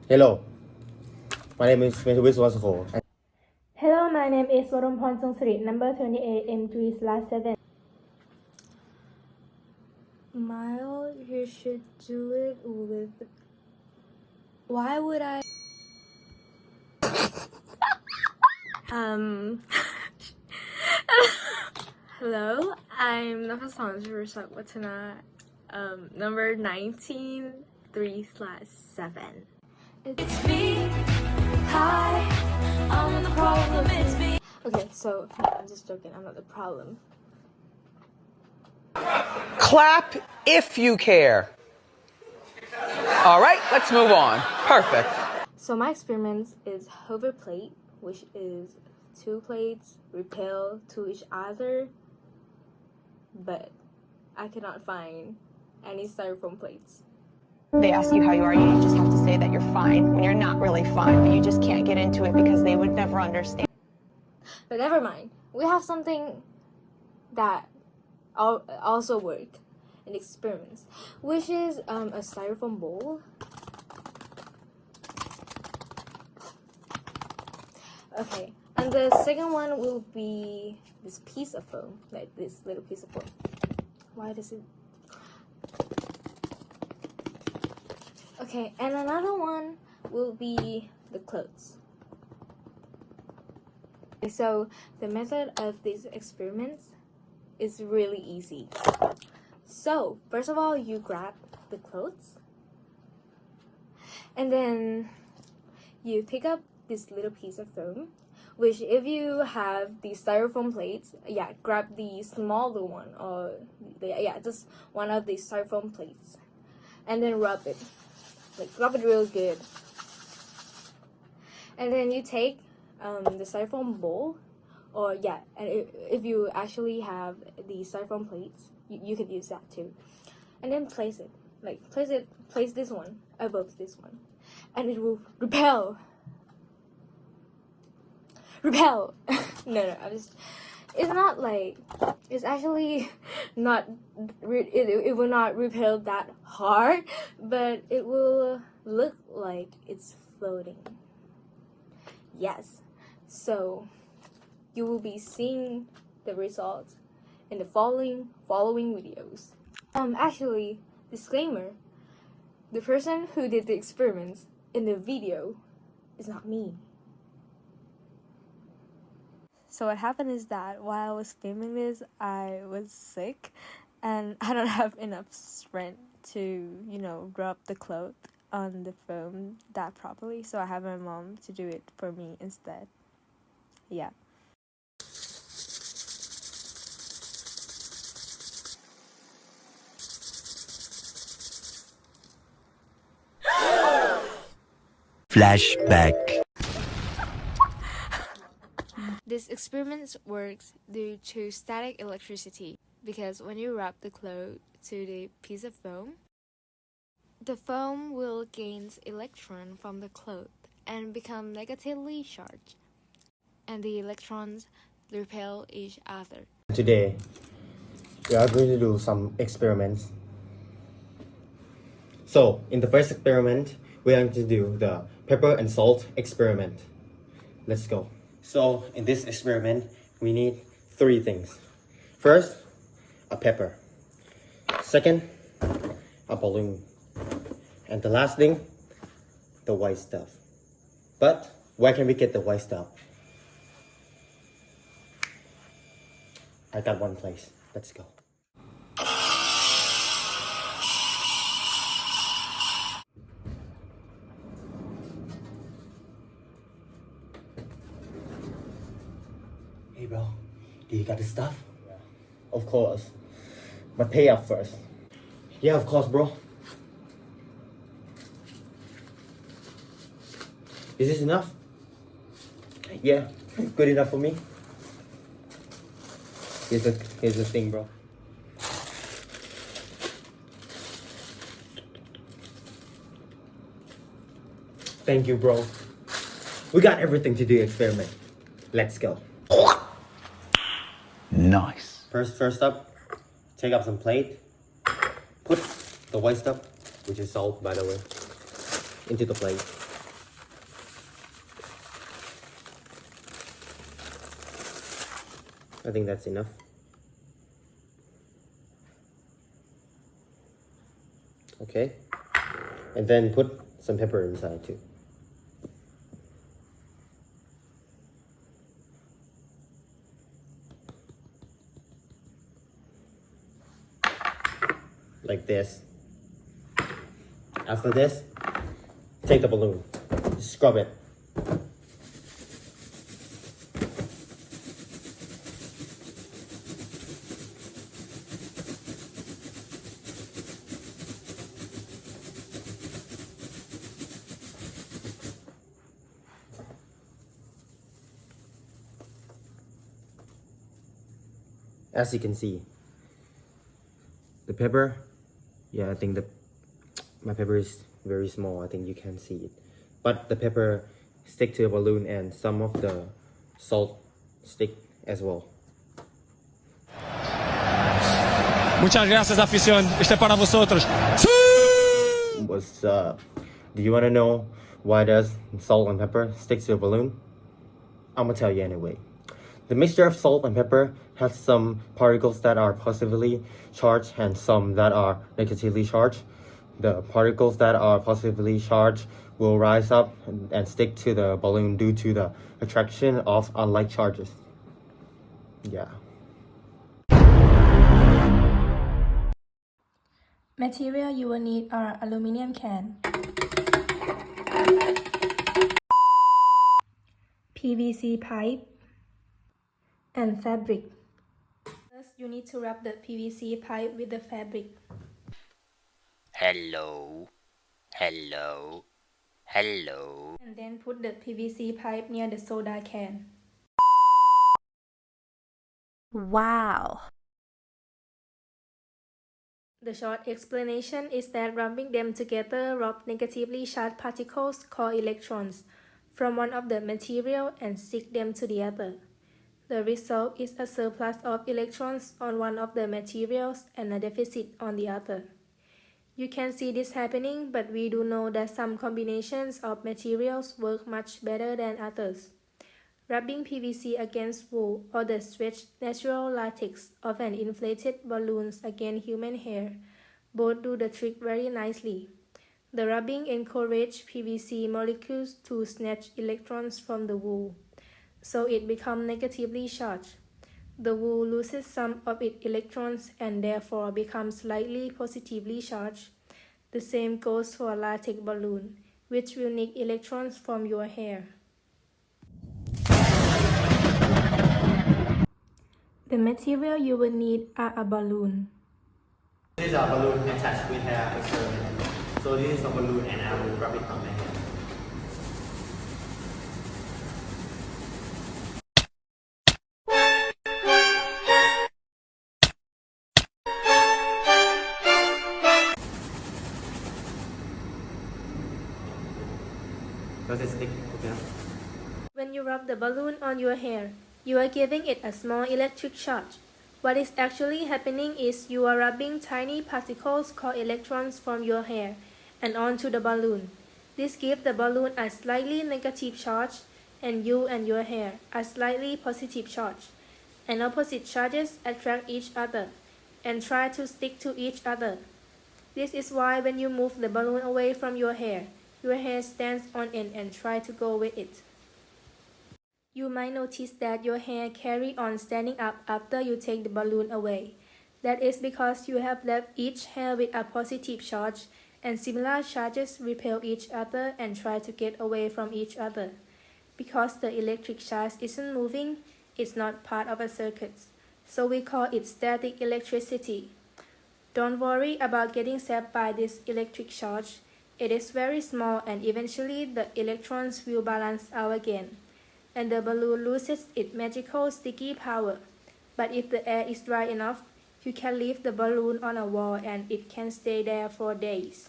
Hello, my name is Mehwiz Wasako. Hello, my name is Warumpon Sungsri, number 28, M3/7. Mile, you should do it with. Why would I? Hello, I'm Nafasan Rusak Watana, number 19, 3/7. It's me. Hi, I'm the problem. It's me. Okay, so I'm just joking. I'm not the problem. Clap if you care. All right, let's move on. Perfect. So my experiment is hover plate, which is 2 plates repel to each other, but I cannot find any styrofoam plates. They ask you how you are, you just have to say that you're fine when you're not really fine, but you just can't get into it because they would never understand. But never mind. We have something that also worked in experiments, which is a styrofoam bowl. Okay, and the second one will be this piece of foam, like this little piece of foam. Why does it? Okay, and another one will be the clothes. So the method of these experiments is really easy. So first of all, you grab the clothes, and then you pick up this little piece of foam, which if you have the styrofoam plates, grab the smaller one, or just one of the styrofoam plates, and then rub it real good. And then you take the styrofoam bowl, and if you actually have the styrofoam plates, you could use that too. And then place this one above this one, and it will repel. No, it's actually not, it will not repel that hard, but it will look like it's floating. Yes, so you will be seeing the results in the following videos. Actually, disclaimer, the person who did the experiments in the video is not me. So what happened is that while I was filming this, I was sick, and I don't have enough strength to, rub the cloth on the foam that properly. So I have my mom to do it for me instead. Yeah. Flashback. This experiment works due to static electricity, because when you rub the cloth to the piece of foam, the foam will gain electron from the cloth and become negatively charged, and the electrons repel each other. Today, we are going to do some experiments. So, in the first experiment, we are going to do the pepper and salt experiment. Let's go. So, in this experiment, we need 3 things. First, a pepper. Second, a balloon. And the last thing, the white stuff. But, where can we get the white stuff? I got one place. Let's go. Hey bro, do you got the stuff? Yeah. Of course. But pay up first. Yeah, of course, bro. Is this enough? Yeah, good enough for me. Here's the thing, bro. Thank you, bro. We got everything to do the experiment. Let's go. Nice. First up, take up some plate. Put the white stuff, which is salt, by the way, into the plate. I think that's enough. Okay, and then put some pepper inside too. Like this. After this, take the balloon, scrub it. As you can see, the pepper, yeah, I think my pepper is very small. I think you can see it, but the pepper stick to the balloon and some of the salt stick as well. Muchas gracias, afición. Este para vosotros. What's up? Do you want to know why does salt and pepper stick to the balloon? I'm gonna tell you anyway. The mixture of salt and pepper has some particles that are positively charged and some that are negatively charged. The particles that are positively charged will rise up and stick to the balloon due to the attraction of unlike charges. Yeah. Material you will need are aluminum can, PVC pipe, and fabric. First, you need to wrap the PVC pipe with the fabric. Hello. Hello. Hello. And then put the PVC pipe near the soda can. Wow. The short explanation is that rubbing them together rub negatively charged particles called electrons from one of the material and stick them to the other. The result is a surplus of electrons on one of the materials and a deficit on the other. You can see this happening, but we do know that some combinations of materials work much better than others. Rubbing PVC against wool or the stretched natural latex of an inflated balloons against human hair both do the trick very nicely. The rubbing encourages PVC molecules to snatch electrons from the wool, so it becomes negatively charged. The wool loses some of its electrons and therefore becomes slightly positively charged. The same goes for a latex balloon, which will nick electrons from your hair. The material you will need are a balloon. This is a balloon attached with hair experiment. So this is a balloon and I will rub it on my hair. Does it stick? Okay. When you rub the balloon on your hair, you are giving it a small electric charge. What is actually happening is you are rubbing tiny particles called electrons from your hair and onto the balloon. This gives the balloon a slightly negative charge and you and your hair a slightly positive charge. And opposite charges attract each other and try to stick to each other. This is why when you move the balloon away from your hair stands on end and try to go with it. You might notice that your hair carry on standing up after you take the balloon away. That is because you have left each hair with a positive charge and similar charges repel each other and try to get away from each other. Because the electric charge isn't moving, it's not part of a circuit, so we call it static electricity. Don't worry about getting zapped by this electric charge. It is very small and eventually the electrons will balance out again, and the balloon loses its magical sticky power. But if the air is dry enough, you can leave the balloon on a wall and it can stay there for days.